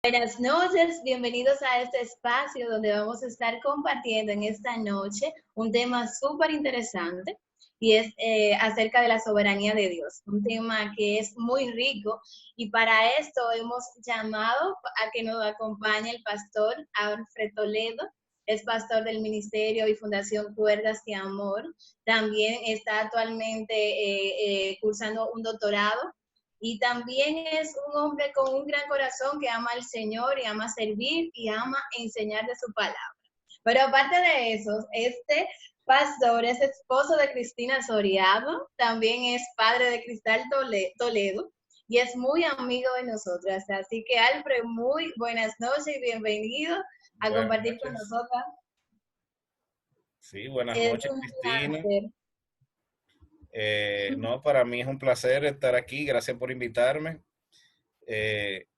Buenas noches, bienvenidos a este espacio donde vamos a estar compartiendo en esta noche un tema súper interesante y es acerca de la soberanía de Dios, un tema que es muy rico y para esto hemos llamado a que nos acompañe el pastor Alfred Toledo, es pastor del Ministerio y Fundación Cuerdas de Amor, también está actualmente cursando un doctorado y también es un hombre con un gran corazón que ama al Señor y ama servir y ama enseñar de su palabra. Pero aparte de eso, este pastor es esposo de Cristina Soriano, también es padre de Cristal Toledo y es muy amigo de nosotras. Así que Alfred, muy buenas noches y bienvenido a Buenas compartir con noches. nosotras. Sí, buenas Es noches, un Cristina. placer. No, para mí es un placer estar aquí. Gracias por invitarme.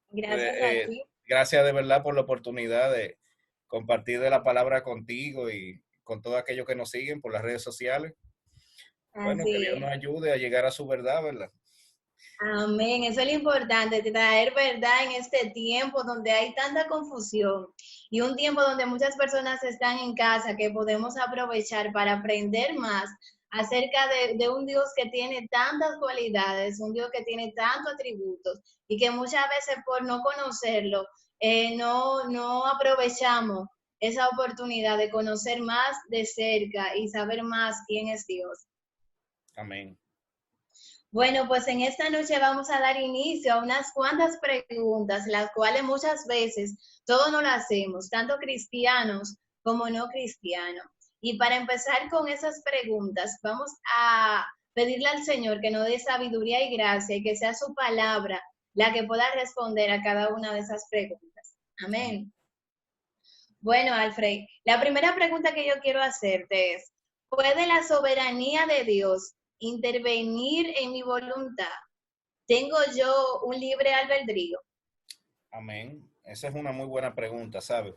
Gracias a ti. Gracias de verdad por la oportunidad de compartir de la palabra contigo y con todos aquellos que nos siguen por las redes sociales. Bueno, que Así Dios es. nos ayude a llegar a su verdad, ¿verdad? Amén, eso es lo importante, traer verdad en este tiempo donde hay tanta confusión y un tiempo donde muchas personas están en casa que podemos aprovechar para aprender más acerca de un Dios que tiene tantas cualidades, un Dios que tiene tantos atributos y que muchas veces por no conocerlo no aprovechamos esa oportunidad de conocer más de cerca y saber más quién es Dios. Amén. Bueno, pues en esta noche vamos a dar inicio a unas cuantas preguntas, las cuales muchas veces todos no las hacemos, tanto cristianos como no cristianos. Y para empezar con esas preguntas, vamos a pedirle al Señor que nos dé sabiduría y gracia y que sea su palabra la que pueda responder a cada una de esas preguntas. Amén. Amén. Bueno, Alfred, la primera pregunta que yo quiero hacerte es, ¿puede la soberanía de Dios intervenir en mi voluntad? ¿Tengo yo un libre albedrío? Amén. Esa es una muy buena pregunta, ¿sabes?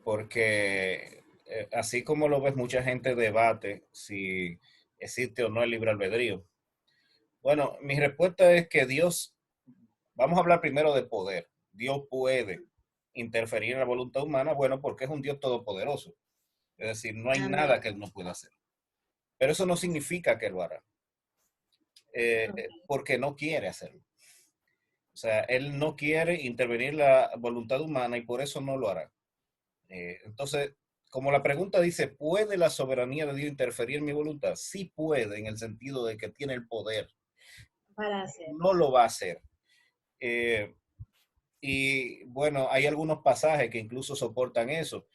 Porque así como lo ves, mucha gente debate si existe o no el libre albedrío. Bueno, mi respuesta es que Dios, vamos a hablar primero de poder. Dios puede interferir en la voluntad humana, bueno, porque es un Dios todopoderoso. Es decir, no hay nada Amén. que Él no pueda hacer. Pero eso no significa que Él lo hará, porque no quiere hacerlo. O sea, Él no quiere intervenir la voluntad humana y por eso no lo hará. Entonces, como la pregunta dice, ¿puede la soberanía de Dios interferir en mi voluntad? Sí puede, en el sentido de que tiene el poder. Para hacer. No lo va a hacer. Eh, Y bueno, hay algunos pasajes que incluso soportan eso.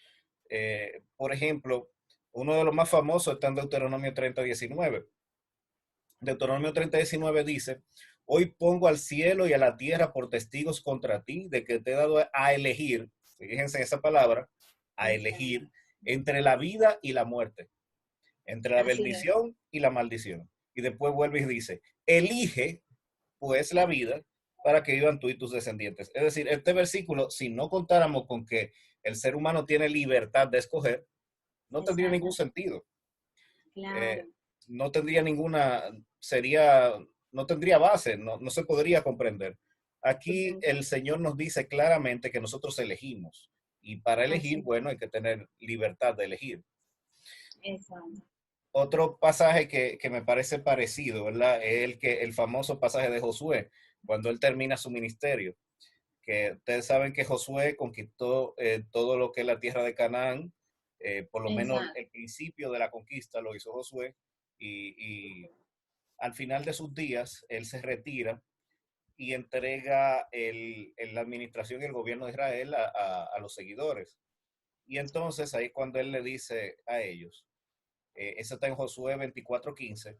Por ejemplo, uno de los más famosos está en Deuteronomio 30:19. Deuteronomio 30:19 dice, hoy pongo al cielo y a la tierra por testigos contra ti de que te he dado a elegir, fíjense en esa palabra, a Exacto. elegir entre la vida y la muerte, entre la Así es. bendición y la maldición. Y después vuelve y dice, elige pues la vida para que vivan tú y tus descendientes. Es decir, este versículo, si no contáramos con que el ser humano tiene libertad de escoger, no tendría ningún Exacto. sentido. Claro. Eh, no tendría ninguna, sería, no tendría base, no se podría comprender. Aquí Exacto. el Señor nos dice claramente que nosotros elegimos y para Así elegir, bueno, hay que tener libertad de elegir. es. Exacto. Otro pasaje que me parece parecido, ¿verdad? Es el famoso pasaje de Josué, cuando él termina su ministerio, que ustedes saben que Josué conquistó todo lo que es la tierra de Canaán, por lo menos Exacto. el principio de la conquista lo hizo Josué, y al final de sus días él se retira y entrega la administración y el gobierno de Israel a los seguidores. Y entonces ahí cuando él le dice a ellos, eso está en Josué 24:15.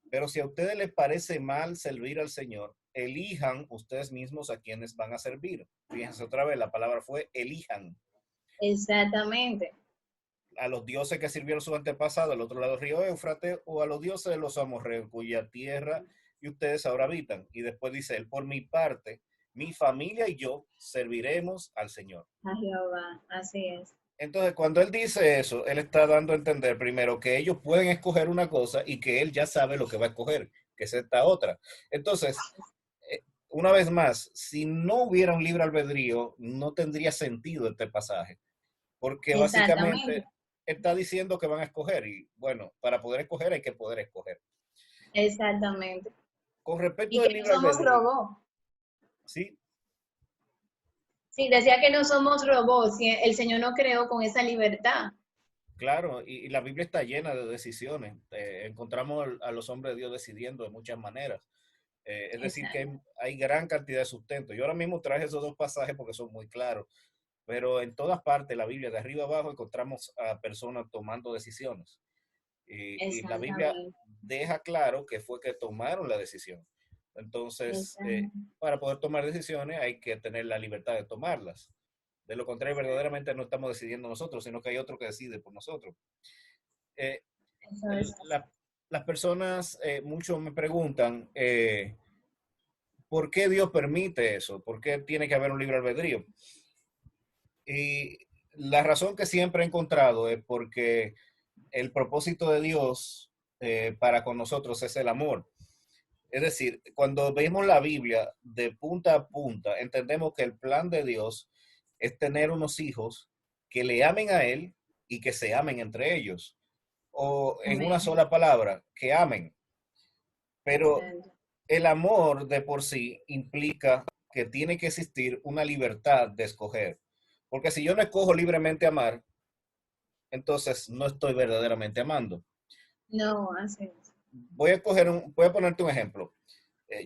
Pero si a ustedes les parece mal servir al Señor, elijan ustedes mismos a quienes van a servir. Fíjense otra vez, la palabra fue elijan. Exactamente. A los dioses que sirvieron sus antepasados al otro lado del río Éufrates o a los dioses de los amorreos, cuya tierra y ustedes ahora habitan. Y después dice él, por mi parte, mi familia y yo serviremos al Señor. A Jehová. Así es. Entonces, cuando él dice eso, él está dando a entender primero que ellos pueden escoger una cosa y que él ya sabe lo que va a escoger, que es esta otra. Entonces, una vez más, si no hubiera un libre albedrío, no tendría sentido este pasaje, porque Exactamente, básicamente está diciendo que van a escoger y bueno, para poder escoger hay que poder escoger. exactamente. Con Y respecto que del no libre somos albedrío, robots. ¿sí? Sí, decía que no somos robots, y el Señor nos creó con esa libertad. Claro, y la Biblia está llena de decisiones. Encontramos a los hombres de Dios decidiendo de muchas maneras. Es decir, que Exacto. hay gran cantidad de sustento. Yo ahora mismo traje esos dos pasajes porque son muy claros, pero en todas partes la Biblia, de arriba abajo, encontramos a personas tomando decisiones. Y la Biblia Exactamente. deja claro que fue que tomaron la decisión. Entonces, Exactamente. para poder tomar decisiones hay que tener la libertad de tomarlas. De lo contrario, verdaderamente no estamos decidiendo nosotros, sino que hay otro que decide por nosotros. Eh, Eso es así. las personas, muchos me preguntan, ¿por qué Dios permite eso? ¿Por qué tiene que haber un libre albedrío? Y la razón que siempre he encontrado es porque el propósito de Dios para con nosotros es el amor. Es decir, cuando vemos la Biblia de punta a punta, entendemos que el plan de Dios es tener unos hijos que le amen a Él y que se amen entre ellos. O en una Amén. sola palabra, que amen. Pero Exacto. el amor de por sí implica que tiene que existir una libertad de escoger. Porque si yo no escojo libremente amar, entonces no estoy verdaderamente amando. No, así es. Voy a ponerte un ejemplo.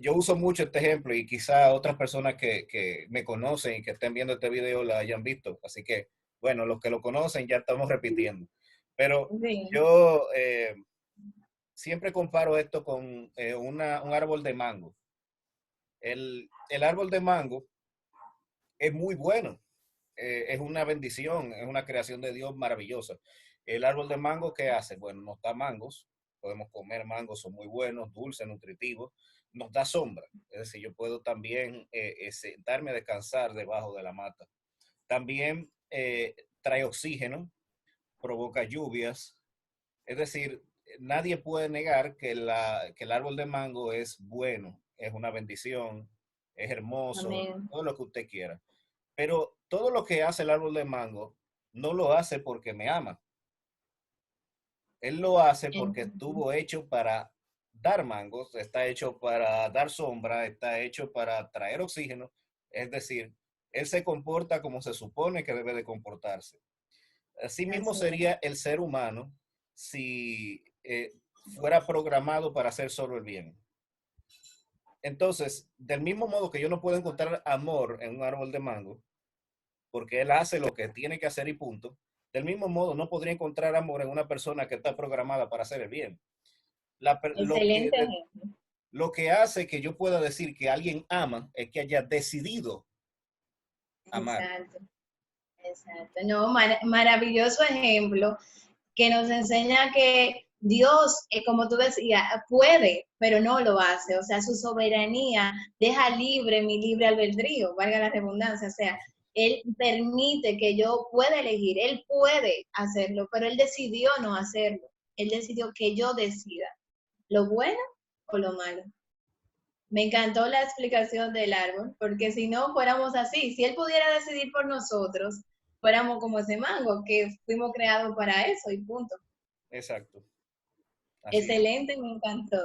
Yo uso mucho este ejemplo y quizá otras personas que me conocen y que estén viendo este video la hayan visto. Así que, bueno, los que lo conocen ya estamos repitiendo. Pero Sí. yo siempre comparo esto con un árbol de mango. El árbol de mango es muy bueno, es una bendición, es una creación de Dios maravillosa. El árbol de mango, ¿qué hace? Bueno, nos da mangos, podemos comer mangos, son muy buenos, dulces, nutritivos, nos da sombra, es decir, yo puedo también sentarme a descansar debajo de la mata. También trae oxígeno, provoca lluvias, es decir, nadie puede negar que el árbol de mango es bueno, es una bendición, es hermoso, Amén. todo lo que usted quiera. Pero todo lo que hace el árbol de mango no lo hace porque me ama. Él lo hace porque estuvo hecho para dar mangos, está hecho para dar sombra, está hecho para traer oxígeno. Es decir, él se comporta como se supone que debe de comportarse. Asimismo Así es. sería el ser humano si fuera programado para hacer solo el bien. Entonces, del mismo modo que yo no puedo encontrar amor en un árbol de mango, porque él hace lo que tiene que hacer y punto, del mismo modo no podría encontrar amor en una persona que está programada para hacer el bien. Excelente ejemplo. Lo que hace que yo pueda decir que alguien ama es que haya decidido amar. Exacto. Exacto. No, maravilloso ejemplo que nos enseña que Dios, como tú decías, puede, pero no lo hace. O sea, su soberanía deja libre mi libre albedrío, valga la redundancia. O sea, Él permite que yo pueda elegir, Él puede hacerlo, pero Él decidió no hacerlo. Él decidió que yo decida lo bueno o lo malo. Me encantó la explicación del árbol, porque si no fuéramos así, si Él pudiera decidir por nosotros, fuéramos como ese mango, que fuimos creados para eso y punto. Exacto. Así es. Excelente, me encantó.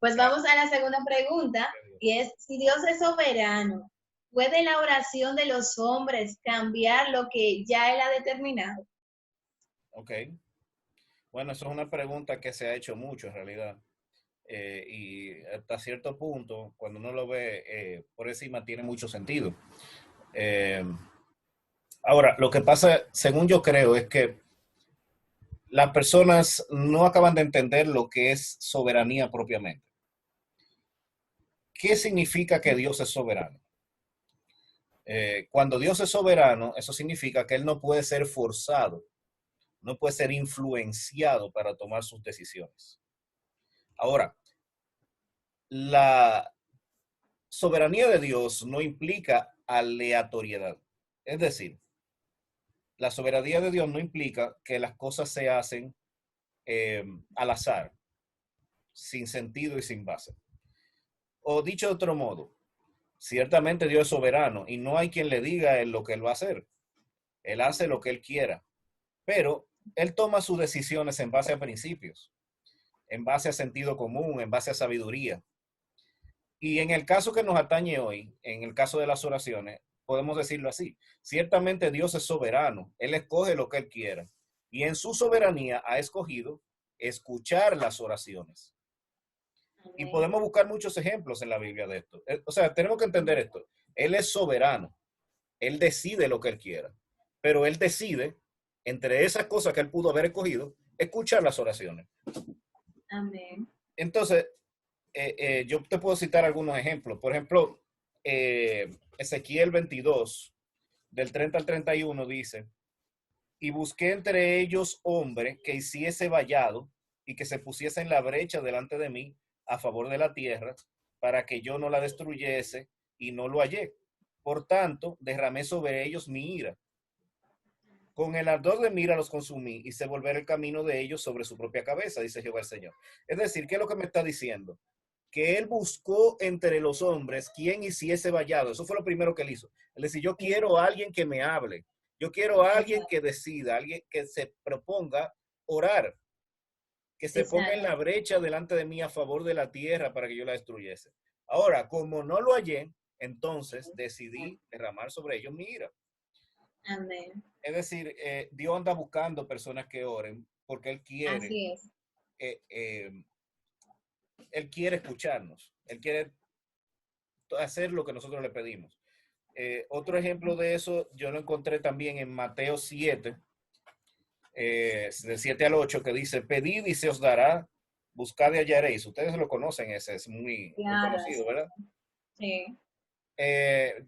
Pues vamos Gracias a la segunda pregunta, a Dios. y es, si Dios es soberano, ¿puede la oración de los hombres cambiar lo que ya Él ha determinado? Ok. Bueno, eso es una pregunta que se ha hecho mucho en realidad. Y hasta cierto punto, cuando uno lo ve por encima, tiene mucho sentido. Eh, Ahora, lo que pasa, según yo creo, es que las personas no acaban de entender lo que es soberanía propiamente. ¿Qué significa que Dios es soberano? Cuando Dios es soberano, eso significa que Él no puede ser forzado, no puede ser influenciado para tomar sus decisiones. Ahora, la soberanía de Dios no implica aleatoriedad. Es decir, la soberanía de Dios no implica que las cosas se hacen al azar, sin sentido y sin base. O dicho de otro modo, Ciertamente Dios es soberano y no hay quien le diga a él lo que él va a hacer. Él hace lo que él quiera, pero él toma sus decisiones en base a principios, en base a sentido común, en base a sabiduría. Y en el caso que nos atañe hoy, en el caso de las oraciones, podemos decirlo así. Ciertamente Dios es soberano. Él escoge lo que él quiera. Y en su soberanía ha escogido escuchar las oraciones. Y Amén. podemos buscar muchos ejemplos en la Biblia de esto. O sea, tenemos que entender esto. Él es soberano. Él decide lo que él quiera. Pero él decide, entre esas cosas que él pudo haber escogido, escuchar las oraciones. Amén. Entonces, yo te puedo citar algunos ejemplos. Por ejemplo, Ezequiel 22, del 30 al 31 dice, y busqué entre ellos hombre que hiciese vallado y que se pusiese en la brecha delante de mí a favor de la tierra, para que yo no la destruyese, y no lo hallé. Por tanto, derramé sobre ellos mi ira. Con el ardor de mi ira los consumí, y se volver el camino de ellos sobre su propia cabeza, dice Jehová el Señor. Es decir, ¿qué es lo que me está diciendo? Que él buscó entre los hombres quien hiciese vallado. Eso fue lo primero que él hizo. Es decir, yo quiero a alguien que me hable. Yo quiero a alguien que decida, alguien que se proponga orar, que se ponga en Exacto. la brecha delante de mí a favor de la tierra para que yo la destruyese. Ahora, como no lo hallé, entonces decidí derramar sobre ellos mi ira. Amén. Es decir, Dios anda buscando personas que oren porque Así es. eh, eh, Él quiere escucharnos, Él quiere hacer lo que nosotros le pedimos. Otro ejemplo de eso yo lo encontré también en Mateo 7, del 7 al 8, que dice, pedid y se os dará, buscad y hallaréis. Ustedes lo conocen, ese es muy, muy Claro, conocido, así ¿verdad? es. Sí.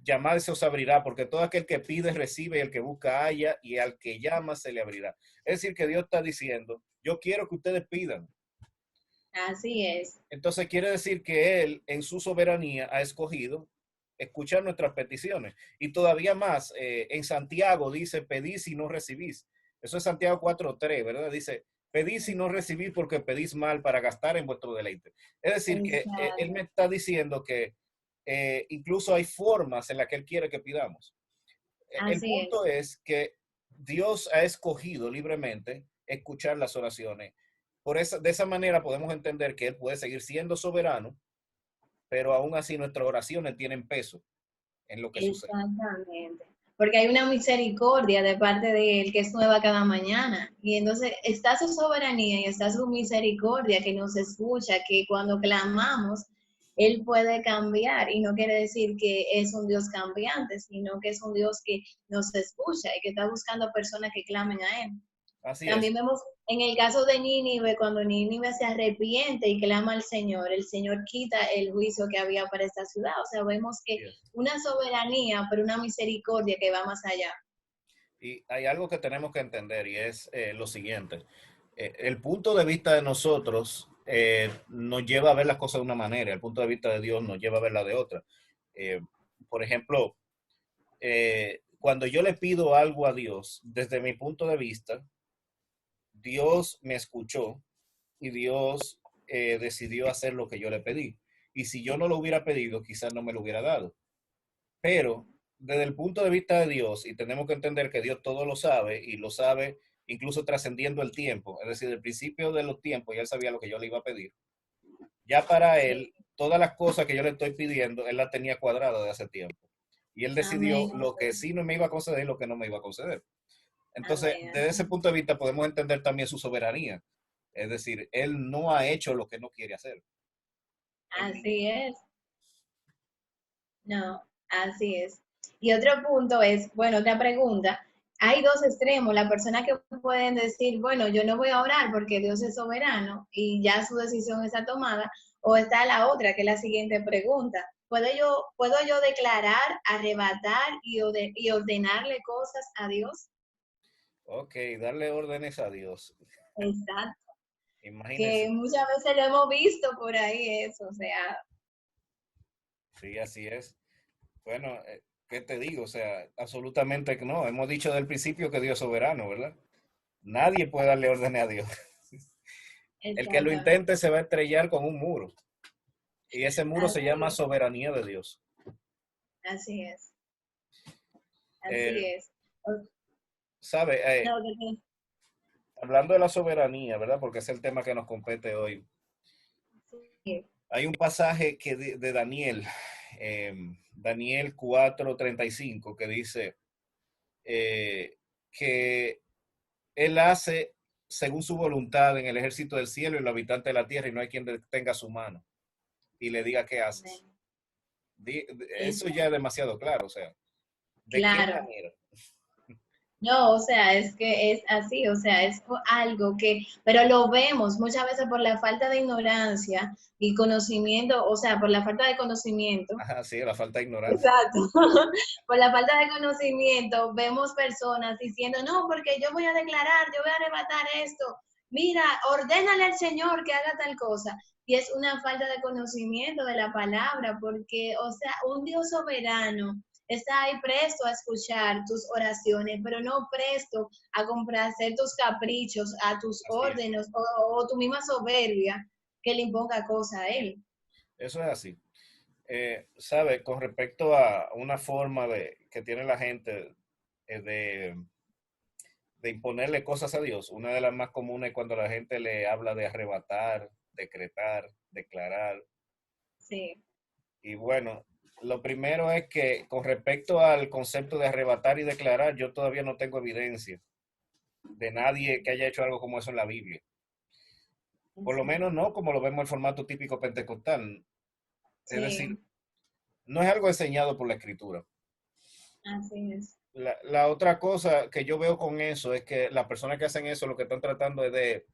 Llamad y se os abrirá, porque todo aquel que pide recibe, y el que busca halla, y al que llama se le abrirá. Es decir, que Dios está diciendo, yo quiero que ustedes pidan. Así es. Entonces quiere decir que Él en su soberanía ha escogido escuchar nuestras peticiones. Y todavía más, en Santiago dice, pedís y no recibís. Eso es Santiago 4:3, ¿verdad? Dice, pedís y no recibís porque pedís mal para gastar en vuestro deleite. Es decir, que Él Exacto. me está diciendo que incluso hay formas en las que Él quiere que pidamos. El Así es. punto es que Dios ha escogido libremente escuchar las oraciones. De esa manera podemos entender que Él puede seguir siendo soberano, pero aún así nuestras oraciones tienen peso en lo que sucede. Exactamente. Porque hay una misericordia de parte de Él que es nueva cada mañana. Y entonces está su soberanía y está su misericordia que nos escucha, que cuando clamamos, Él puede cambiar. Y no quiere decir que es un Dios cambiante, sino que es un Dios que nos escucha y que está buscando personas que clamen a Él. Así es. También vemos en el caso de Nínive, cuando Nínive se arrepiente y clama al Señor, el Señor quita el juicio que había para esta ciudad. O sea, vemos que Así es. una soberanía, pero una misericordia que va más allá. Y hay algo que tenemos que entender y es lo siguiente. El punto de vista de nosotros nos lleva a ver las cosas de una manera, el punto de vista de Dios nos lleva a verla de otra. Eh, por ejemplo, cuando yo le pido algo a Dios, desde mi punto de vista, Dios me escuchó y Dios decidió hacer lo que yo le pedí. Y si yo no lo hubiera pedido, quizás no me lo hubiera dado. Pero desde el punto de vista de Dios, y tenemos que entender que Dios todo lo sabe y lo sabe incluso trascendiendo el tiempo, es decir, el principio de los tiempos, ya él sabía lo que yo le iba a pedir. Ya para él, todas las cosas que yo le estoy pidiendo, él las tenía cuadradas de hace tiempo. Y él decidió Amén, lo que sí no me iba a conceder y lo que no me iba a conceder. Entonces, amén, desde ese punto de vista podemos entender también su soberanía. Es decir, él no ha hecho lo que no quiere hacer. así es. No, así es. Y otro punto es, bueno, otra pregunta. Hay dos extremos, la persona que pueden decir, bueno, yo no voy a orar porque Dios es soberano y ya su decisión está tomada, o está la otra, que es la siguiente pregunta. ¿Puedo yo declarar, arrebatar y ordenarle cosas a Dios? Ok, darle órdenes a Dios. Exacto. Que Imagínense. muchas veces lo hemos visto por ahí eso, o sea, Sí, así es. Bueno, ¿qué te digo? O sea, absolutamente que no. Hemos dicho del principio que Dios es soberano, ¿verdad? Nadie puede darle órdenes a Dios. El que lo exactamente. intente se va a estrellar con un muro. Y ese muro se Así llama es. soberanía de Dios. Así es, así Eh, es. ¿Sabe? No, Hablando de la soberanía, ¿verdad? Porque es el tema que nos compete hoy. sí, Hay un pasaje de Daniel, Daniel 4:35, que dice eh, que él hace según su voluntad en el ejército del cielo y los habitantes de la tierra, y no hay quien detenga su mano y le diga qué haces. es Eso ya es demasiado claro, o sea, ¿de qué claro. manera? No, o sea, es que es así, o sea, es algo que, pero lo vemos muchas veces por la falta de ignorancia y conocimiento, o sea, por la falta de conocimiento. Ajá, sí, la falta de ignorancia. Exacto. Por la falta de conocimiento, vemos personas diciendo, no, porque yo voy a declarar, yo voy a arrebatar esto. Mira, ordénale al Señor que haga tal cosa. Y es una falta de conocimiento de la palabra, porque, o sea, un Dios soberano está ahí presto a escuchar tus oraciones, pero no presto a complacer tus caprichos, a tus Así es. órdenes o tu misma soberbia que le imponga cosa a él. Eso es así. ¿Sabe? Con respecto a una forma que tiene la gente de imponerle cosas a Dios, una de las más comunes es cuando la gente le habla de arrebatar, decretar, declarar. Sí, Y bueno, lo primero es que con respecto al concepto de arrebatar y declarar, yo todavía no tengo evidencia de nadie que haya hecho algo como eso en la Biblia. Por lo menos exacto. no como lo vemos en el formato típico pentecostal. Es decir, Sí, no es algo enseñado por la escritura. así es. La otra cosa que yo veo con eso es que las personas que hacen eso lo que están tratando es de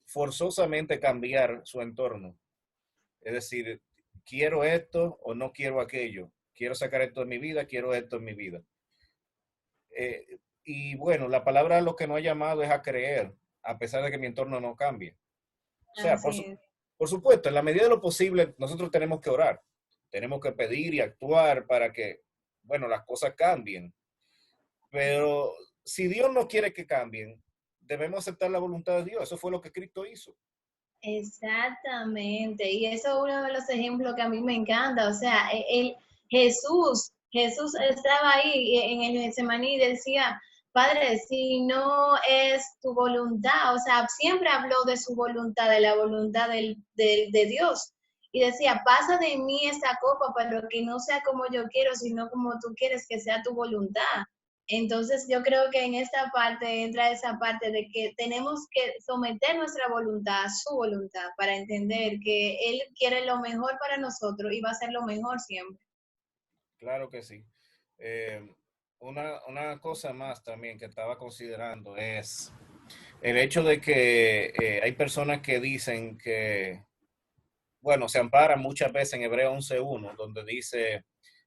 forzosamente cambiar su entorno. Es decir, quiero esto o no quiero aquello. Quiero sacar esto de mi vida, quiero esto en mi vida. Y bueno, la palabra lo que no ha llamado es a creer, a pesar de que mi entorno no cambie. O sea, Así es. por supuesto, en la medida de lo posible, nosotros tenemos que orar, tenemos que pedir y actuar para que, bueno, las cosas cambien. Pero si Dios no quiere que cambien, debemos aceptar la voluntad de Dios. Eso fue lo que Cristo hizo. Exactamente. Y eso es uno de los ejemplos que a mí me encanta. O sea, Jesús estaba ahí en el Getsemaní y decía, Padre, si no es tu voluntad, o sea, siempre habló de su voluntad, de la voluntad de Dios. Y decía, pasa de mí esta copa, pero que no sea como yo quiero, sino como tú quieres que sea tu voluntad. Entonces yo creo que en esta parte entra esa parte de que tenemos que someter nuestra voluntad a su voluntad para entender que Él quiere lo mejor para nosotros y va a ser lo mejor siempre. Claro que sí. Eh, una cosa más también que estaba considerando es el hecho de que hay personas que dicen que, bueno, se amparan muchas veces en Hebreo 11:1, donde dice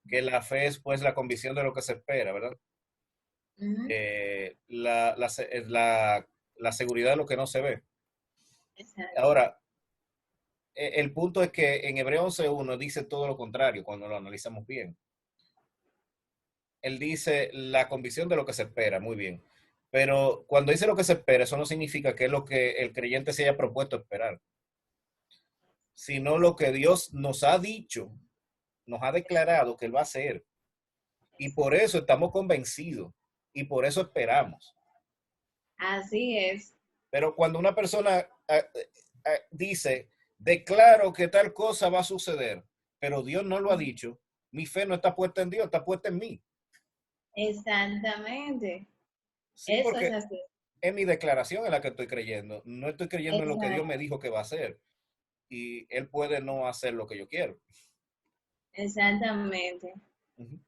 que la fe es pues la convicción de lo que se espera, ¿verdad? Ujú, La seguridad de lo que no se ve. exacto. Ahora, el punto es que en Hebreo 11:1 dice todo lo contrario cuando lo analizamos bien. Él dice la convicción de lo que se espera, muy bien. Pero cuando dice lo que se espera, eso no significa que es lo que el creyente se haya propuesto esperar, sino lo que Dios nos ha dicho, nos ha declarado que Él va a hacer. Y por eso estamos convencidos y por eso esperamos. Así es. Pero cuando una persona dice, declaro que tal cosa va a suceder, pero Dios no lo ha dicho, mi fe no está puesta en Dios, está puesta en mí. Exactamente. Sí, Eso es porque así. es mi declaración en la que estoy creyendo. No estoy creyendo en lo que Dios Exacto. me dijo que va a hacer. Y Él puede no hacer lo que yo quiero. Exactamente. Ujú.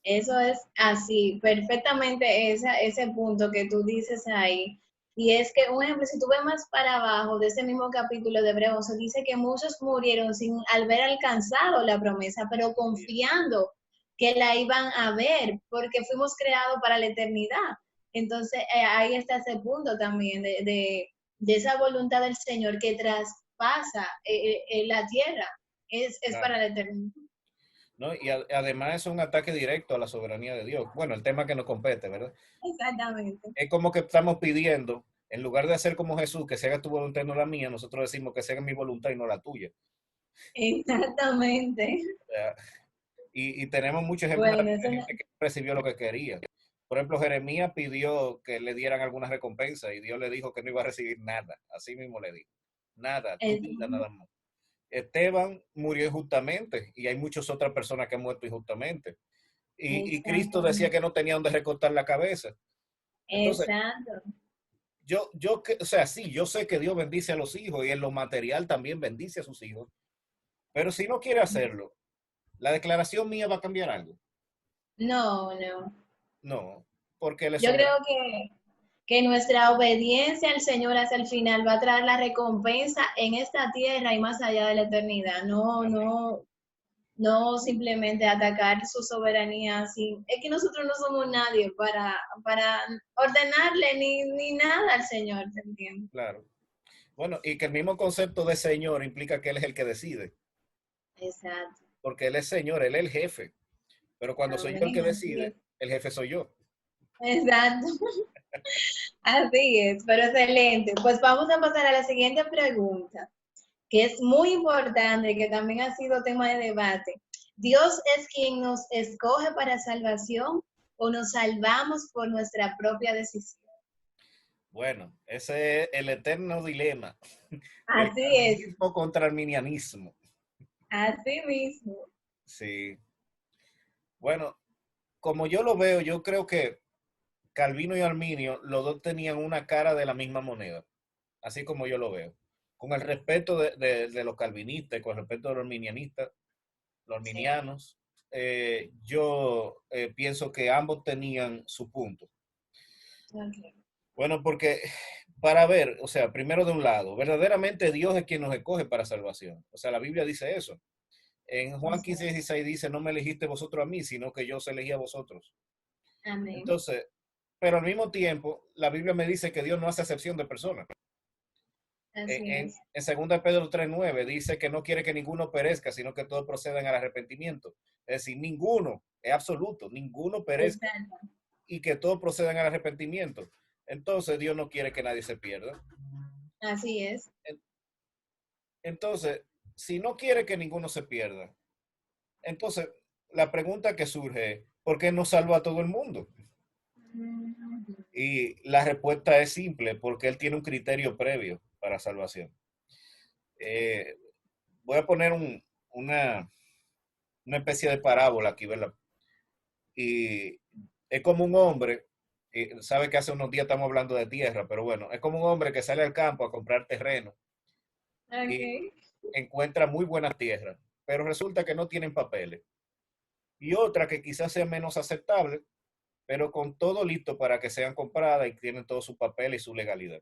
Eso es así, perfectamente ese punto que tú dices ahí. Y es que, un ejemplo, si tú ves más para abajo de ese mismo capítulo de Hebreos, se dice que muchos murieron sin haber alcanzado la promesa, pero Así es. confiando que la iban a ver, porque fuimos creados para la eternidad. Entonces, ahí está ese punto también de esa voluntad del Señor que traspasa la tierra, es Claro. para la eternidad. ¿No? Y además es un ataque directo a la soberanía de Dios. Bueno, el tema que nos compete, ¿verdad? Exactamente. Es como que estamos pidiendo, en lugar de hacer como Jesús, que se haga tu voluntad y no la mía, nosotros decimos que se haga mi voluntad y no la tuya. Exactamente. O sea, Y tenemos muchos ejemplos Bueno, de gente que recibió lo que quería. Por ejemplo, Jeremías pidió que le dieran alguna recompensa y Dios le dijo que no iba a recibir nada. Así mismo le dijo. Nada, tu vida nada más. Esteban murió injustamente y hay muchas otras personas que han muerto injustamente. Y Cristo decía que no tenía donde recortar la cabeza. Entonces, exacto. o sea, sí, yo sé que Dios bendice a los hijos y en lo material también bendice a sus hijos, pero si no quiere hacerlo, ¿la declaración mía va a cambiar algo? No, no. No, porque Él es Yo creo soberano. que nuestra obediencia al Señor hasta el final va a traer la recompensa en esta tierra y más allá de la eternidad. No, Amén. no, no simplemente atacar su soberanía así. Es que nosotros no somos nadie para ordenarle ni nada al Señor, ¿te entiendes? Claro. Bueno, y que el mismo concepto de Señor implica que Él es el que decide, Exacto. porque Él es Señor, Él es el jefe, pero cuando soy yo el que Amén, así es. decide, el jefe soy yo. Exacto. Así es, pero excelente. Pues vamos a pasar a la siguiente pregunta, que es muy importante, que también ha sido tema de debate. ¿Dios es quien nos escoge para salvación o nos salvamos por nuestra propia decisión? Bueno, ese es el eterno dilema, el Así es, calvinismo contra el arminianismo. así mismo. Sí. Bueno, como yo lo veo, yo creo que Calvino y Arminio, los dos tenían una cara de la misma moneda, así como yo lo veo. Con el respeto de los calvinistas, con el respeto de los arminianistas, los Sí. arminianos, yo pienso que ambos tenían su punto. Okay. Bueno, porque para ver, o sea, primero de un lado, verdaderamente Dios es quien nos escoge para salvación. O sea, la Biblia dice eso. En Juan 15, Exacto. 16 dice, no me elegiste vosotros a mí, sino que yo os elegí a vosotros. Amén. Entonces, pero al mismo tiempo, la Biblia me dice que Dios no hace excepción de personas. Así es. En 2 Pedro 3:9 dice que no quiere que ninguno perezca, sino que todos procedan al arrepentimiento. Es decir, ninguno, es absoluto, ninguno perezca Exacto. y que todos procedan al arrepentimiento. Entonces, Dios no quiere que nadie se pierda. Así es. Entonces, si no quiere que ninguno se pierda, entonces la pregunta que surge es, ¿por qué no salva a todo el mundo? Y la respuesta es simple, porque Él tiene un criterio previo para salvación. Eh, Voy a poner una especie de parábola aquí, ¿verdad? Y es como un hombre, sabe que hace unos días estamos hablando de tierra, pero bueno, es como un hombre que sale al campo a comprar terreno y Okay. encuentra muy buenas tierras, pero resulta que no tienen papeles. Y otra que quizás sea menos aceptable, pero con todo listo para que sean compradas y tienen todo su papel y su legalidad.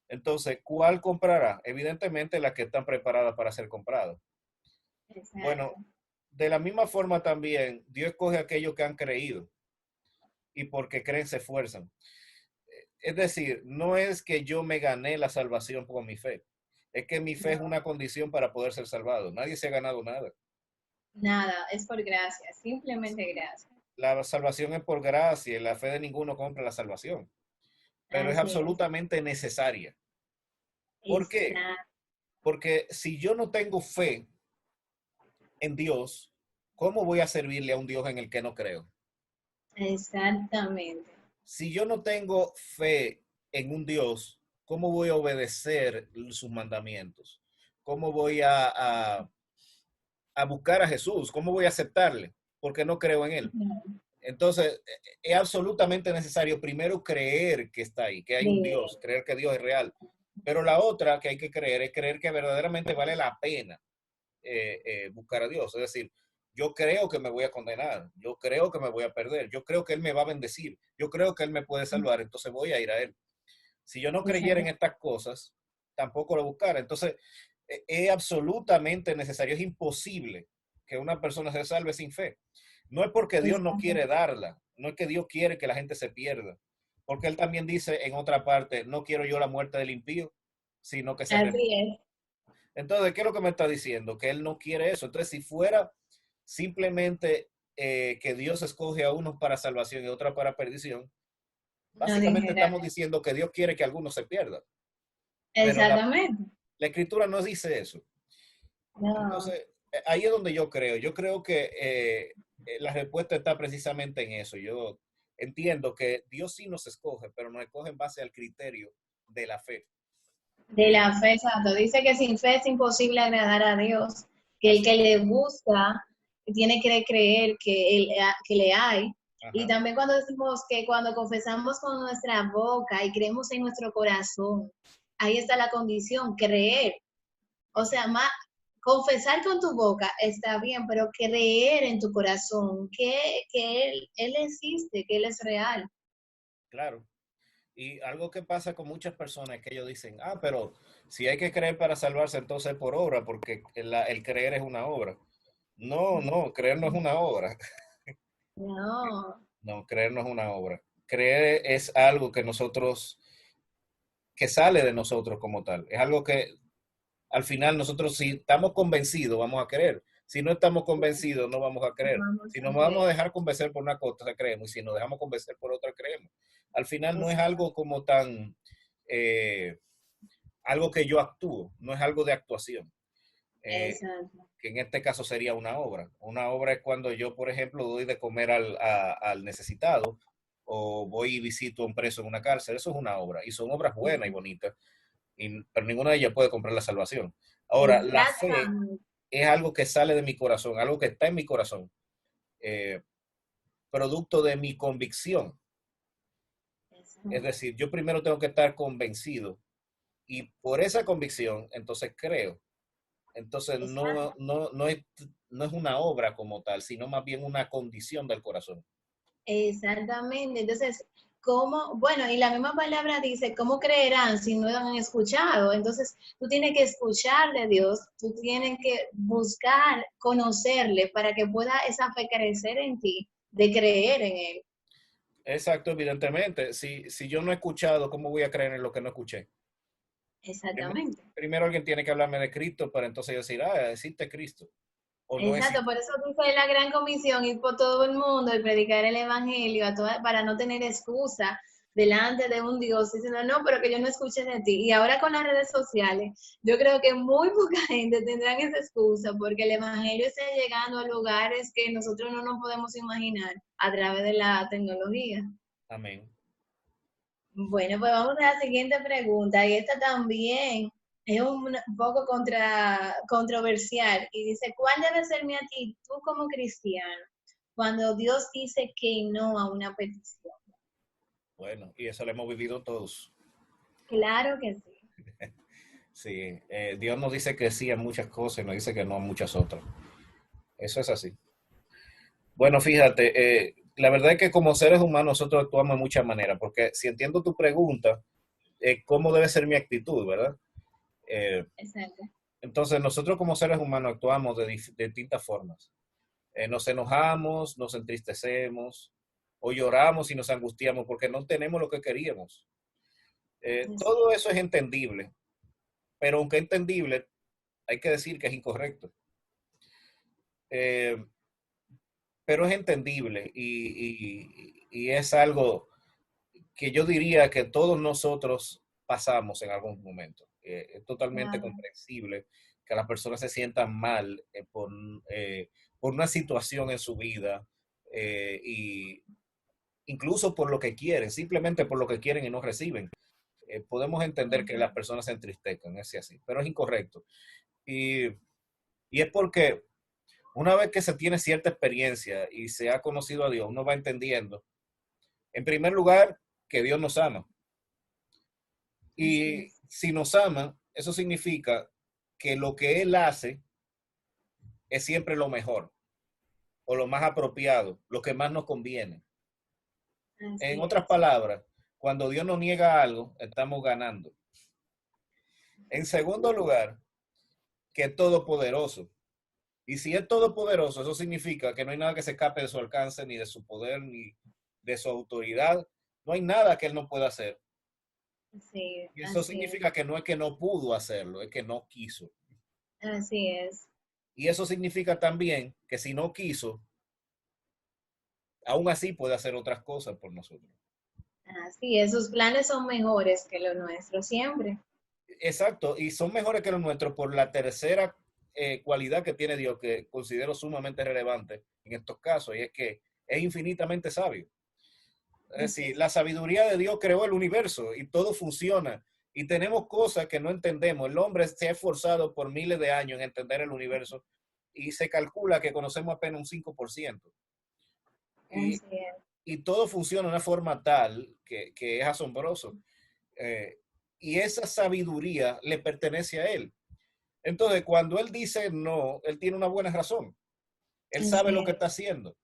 Entonces, ¿cuál comprará? Evidentemente las que están preparadas para ser compradas. Bueno, Exacto. de la misma forma también, Dios escoge a aquellos que han creído y porque creen se esfuerzan. Es decir, no es que yo me gané la salvación por mi fe, es que mi fe es No, una condición para poder ser salvado. Nadie se ha ganado nada. nada, es por gracia, simplemente gracia. La salvación es por gracia y la fe de ninguno compra la salvación, pero es Así es. absolutamente necesaria. ¿Por qué? Exacto. Porque si yo no tengo fe en Dios, ¿cómo voy a servirle a un Dios en el que no creo? Exactamente. Si yo no tengo fe en un Dios, ¿cómo voy a obedecer sus mandamientos? ¿Cómo voy a buscar a Jesús? ¿Cómo voy a aceptarle? Porque no creo en Él. Ujú. Entonces, es absolutamente necesario primero creer que está ahí, que hay un Dios, creer que Dios es real. Pero la otra que hay que creer es creer que verdaderamente vale la pena buscar a Dios. Es decir, yo creo que me voy a condenar, yo creo que me voy a perder, yo creo que Él me va a bendecir, yo creo que Él me puede salvar, entonces voy a ir a Él. Si yo no creyera en Exacto. estas cosas, tampoco lo buscara. Entonces, es absolutamente necesario, es imposible que una persona se salve sin fe. No es porque Dios no Exacto. quiere darla, no es que Dios quiere que la gente se pierda, porque Él también dice en otra parte, no quiero yo la muerte del impío, sino que se Así arrepienta. es. Entonces, ¿qué es lo que me está diciendo? Que Él no quiere eso. Entonces, si fuera simplemente que Dios escoge a unos para salvación y otros para perdición, No básicamente dijera. estamos diciendo que Dios quiere que algunos se pierdan. Pero Exactamente. la escritura no dice eso. No. Entonces, ahí es donde yo creo. Yo creo que la respuesta está precisamente en eso. Yo entiendo que Dios sí nos escoge, pero nos escoge en base al criterio de la fe. De la fe, exacto. Dice que sin fe es imposible agradar a Dios, que el que le busca tiene que creer que le hay. Y Ajá, también cuando decimos que cuando confesamos con nuestra boca y creemos en nuestro corazón, ahí está la condición, creer. O sea, más, confesar con tu boca está bien, pero creer en tu corazón que él existe, que Él es real. claro. Y algo que pasa con muchas personas es que ellos dicen, ah, pero si hay que creer para salvarse, entonces por obra, porque el creer es una obra. No, no, creer no es una obra. No, No, creer no es una obra. Creer es algo que nosotros, que sale de nosotros como tal. Es algo que al final nosotros si estamos convencidos vamos a creer. Si no estamos convencidos no vamos a creer. vamos Si a nos vamos a creer. dejar convencer por una cosa, creemos. Y si nos dejamos convencer por otra, creemos. Al final no es Exacto. algo como tan, eh, algo que yo actúo, no es algo de actuación. Eh, Exacto. que en este caso sería una obra. Una obra es cuando yo, por ejemplo, doy de comer al necesitado o voy y visito a un preso en una cárcel. Eso es una obra. Y son obras buenas y bonitas, pero ninguna de ellas puede comprar la salvación. Ahora, la fe Exactamente. es algo que sale de mi corazón, algo que está en mi corazón, eh, producto de mi convicción. Es Exacto. decir, yo primero tengo que estar convencido y por esa convicción, entonces creo. Entonces Exacto. no es una obra como tal, sino más bien una condición del corazón. Exactamente. Entonces, ¿cómo? Bueno, y la misma palabra dice, ¿cómo creerán si no han escuchado? Entonces, tú tienes que escuchar de Dios, tú tienes que buscar conocerle para que pueda esa fe crecer en ti, de creer en Él. Exacto, evidentemente. Si yo no he escuchado, ¿cómo voy a creer en lo que no escuché? Exactamente. Primero alguien tiene que hablarme de Cristo para entonces yo decir, ah, existe Cristo. O no Exacto, existe. por eso dice la gran comisión, ir por todo el mundo y predicar el evangelio para no tener excusa delante de un Dios diciendo, no, pero que yo no escuché de ti. Y ahora con las redes sociales, yo creo que muy poca gente tendrán esa excusa porque el evangelio está llegando a lugares que nosotros no nos podemos imaginar a través de la tecnología. Amén. Bueno, pues vamos a la siguiente pregunta, y esta también es un poco controversial, y dice, ¿cuál debe ser mi actitud como cristiano cuando Dios dice que no a una petición? Bueno, y eso lo hemos vivido todos. Claro que sí. Sí, Dios nos dice que sí a muchas cosas y nos dice que no a muchas otras. Eso es así. Bueno, fíjate, la verdad es que como seres humanos nosotros actuamos de muchas maneras, porque si entiendo tu pregunta, ¿cómo debe ser mi actitud, verdad? Eh, Exacto. entonces nosotros como seres humanos actuamos de distintas formas. Nos enojamos, nos entristecemos o lloramos y nos angustiamos porque no tenemos lo que queríamos. Todo eso es entendible, pero aunque entendible, hay que decir que es incorrecto. Eh, pero es entendible y es algo que yo diría que todos nosotros pasamos en algún momento. Es totalmente Claro. comprensible que las personas se sientan mal por una situación en su vida y incluso por lo que quieren, simplemente por lo que quieren y no reciben. Podemos entender que las personas se entristezcan, es así, pero es incorrecto. Y, y es porque una vez que se tiene cierta experiencia y se ha conocido a Dios, uno va entendiendo, en primer lugar, que Dios nos ama. Así Y es. si nos ama, eso significa que lo que Él hace es siempre lo mejor o lo más apropiado, lo que más nos conviene. En Así otras es. palabras, cuando Dios nos niega algo, estamos ganando. En segundo lugar, que es todopoderoso. Y si es todopoderoso, eso significa que no hay nada que se escape de su alcance, ni de su poder, ni de su autoridad. No hay nada que Él no pueda hacer. Sí, Y eso así es. significa que no es que no pudo hacerlo, es que no quiso. Así es. Y eso significa también que si no quiso, aún así puede hacer otras cosas por nosotros. Así es. Sus planes son mejores que los nuestros, siempre. Exacto, y son mejores que los nuestros por la tercera cualidad que tiene Dios que considero sumamente relevante en estos casos, y es que es infinitamente sabio. Es decir, la sabiduría de Dios creó el universo y todo funciona. Y tenemos cosas que no entendemos. El hombre se ha esforzado por miles de años en entender el universo y se calcula que conocemos apenas un 5%. Y, y todo funciona de una forma tal que es asombroso. Y esa sabiduría le pertenece a él. Entonces, cuando él dice no, él tiene una buena razón. Él sabe lo que está haciendo.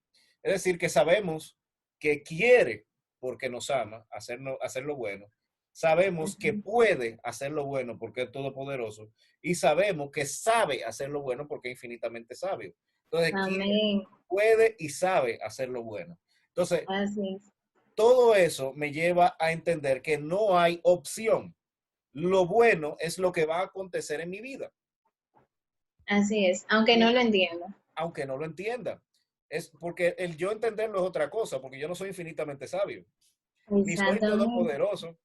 Es decir, que sabemos que quiere, porque nos ama, hacer lo bueno. Sabemos que puede hacer lo bueno porque es todopoderoso. Y sabemos que sabe hacer lo bueno porque es infinitamente sabio. Entonces, quiere, puede y sabe hacer lo bueno. Entonces, todo eso me lleva a entender que no hay opción. Lo bueno es lo que va a acontecer en mi vida. Así es, aunque no lo entienda. Aunque no lo entienda. Es porque el yo entenderlo es otra cosa, porque yo no soy infinitamente sabio. Ni soy todopoderoso.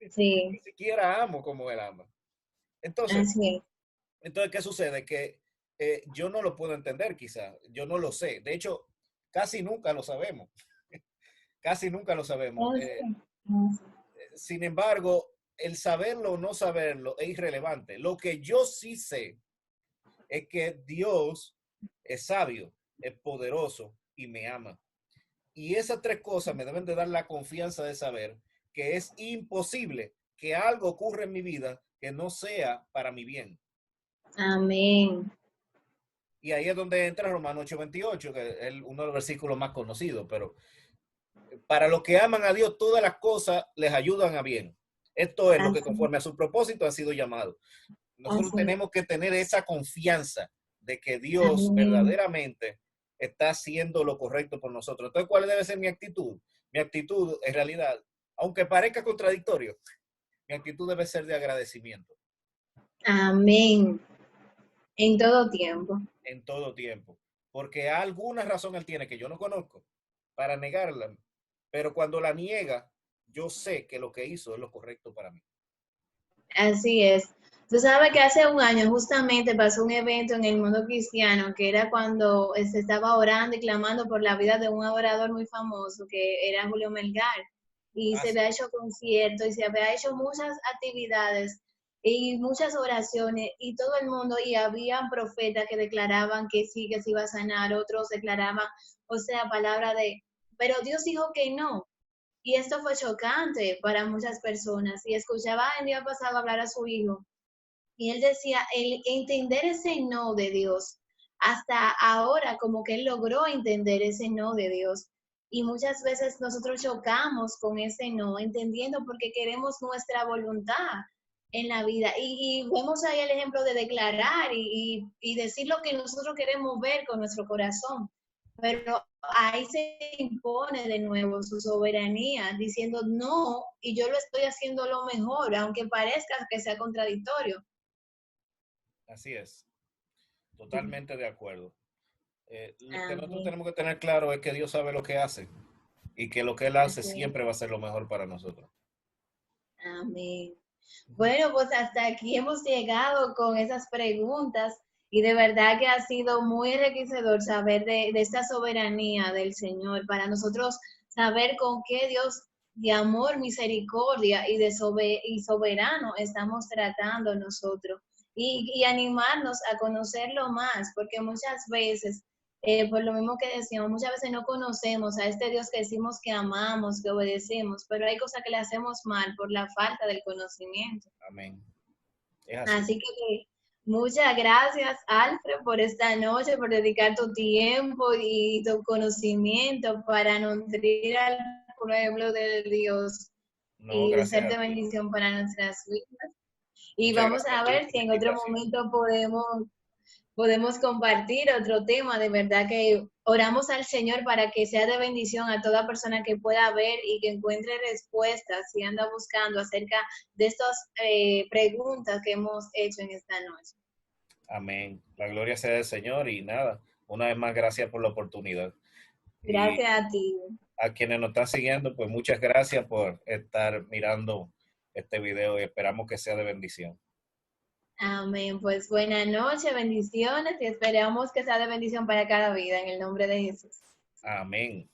Sí. Ni siquiera amo como él ama. Entonces, ¿qué sucede? Que yo no lo puedo entender quizá. Yo no lo sé. De hecho, casi nunca lo sabemos. Casi nunca lo sabemos. Sin embargo, el saberlo o no saberlo es irrelevante. Lo que yo sí sé es que Dios es sabio, es poderoso y me ama. Y esas tres cosas me deben de dar la confianza de saber que es imposible que algo ocurra en mi vida que no sea para mi bien. Amén. Y ahí es donde entra Romanos 8:28, que es uno de los versículos más conocidos, pero para los que aman a Dios, todas las cosas les ayudan a bien. Esto es lo que conforme a su propósito han sido llamados. Nosotros tenemos que tener esa confianza de que Dios verdaderamente está haciendo lo correcto por nosotros. Entonces, ¿cuál debe ser mi actitud? Mi actitud, en realidad, aunque parezca contradictorio, mi actitud debe ser de agradecimiento. Amén. En todo tiempo. En todo tiempo. Porque alguna razón él tiene que yo no conozco para negarla. Pero cuando la niega, yo sé que lo que hizo es lo correcto para mí. Así es. Tú sabes que hace un año justamente pasó un evento en el mundo cristiano que era cuando se estaba orando y clamando por la vida de un adorador muy famoso que era Julio Melgar. Y se había hecho conciertos y se había hecho muchas actividades y muchas oraciones y todo el mundo, y había profetas que declaraban que sí, que se iba a sanar, otros declaraban, o sea, palabra de, pero Dios dijo que no. Y esto fue chocante para muchas personas. Y escuchaba el día pasado hablar a su hijo. Y él decía, el entender ese no de Dios, hasta ahora como que él logró entender ese no de Dios. Y muchas veces nosotros chocamos con ese no, entendiendo porque queremos nuestra voluntad en la vida. Y vemos ahí el ejemplo de declarar y decir lo que nosotros queremos ver con nuestro corazón. Pero ahí se impone de nuevo su soberanía, diciendo no, y yo lo estoy haciendo lo mejor, aunque parezca que sea contradictorio. Así es, totalmente de acuerdo. Lo que nosotros tenemos que tener claro es que Dios sabe lo que hace y que lo que Él hace siempre va a ser lo mejor para nosotros. Amén. Bueno, pues hasta aquí hemos llegado con esas preguntas y de verdad que ha sido muy enriquecedor saber de esta soberanía del Señor, para nosotros saber con qué Dios de amor, misericordia y soberano estamos tratando nosotros y animarnos a conocerlo más, porque muchas veces por lo mismo que decíamos, muchas veces no conocemos a este Dios que decimos que amamos, que obedecemos, pero hay cosas que le hacemos mal por la falta del conocimiento. Amén. Es así. Así que muchas gracias, Alfred, por esta noche, por dedicar tu tiempo y tu conocimiento para nutrir al pueblo de Dios y ser de bendición para nuestras vidas. Y vamos a ver si en otro momento podemos compartir otro tema. De verdad que oramos al Señor para que sea de bendición a toda persona que pueda ver y que encuentre respuestas y anda buscando acerca de estas preguntas que hemos hecho en esta noche. Amén. La gloria sea del Señor y nada, una vez más gracias por la oportunidad. Gracias a ti. A quienes nos están siguiendo, pues muchas gracias por estar mirando este video y esperamos que sea de bendición. Amén. Pues buena noche, bendiciones y esperamos que sea de bendición para cada vida en el nombre de Jesús. Amén.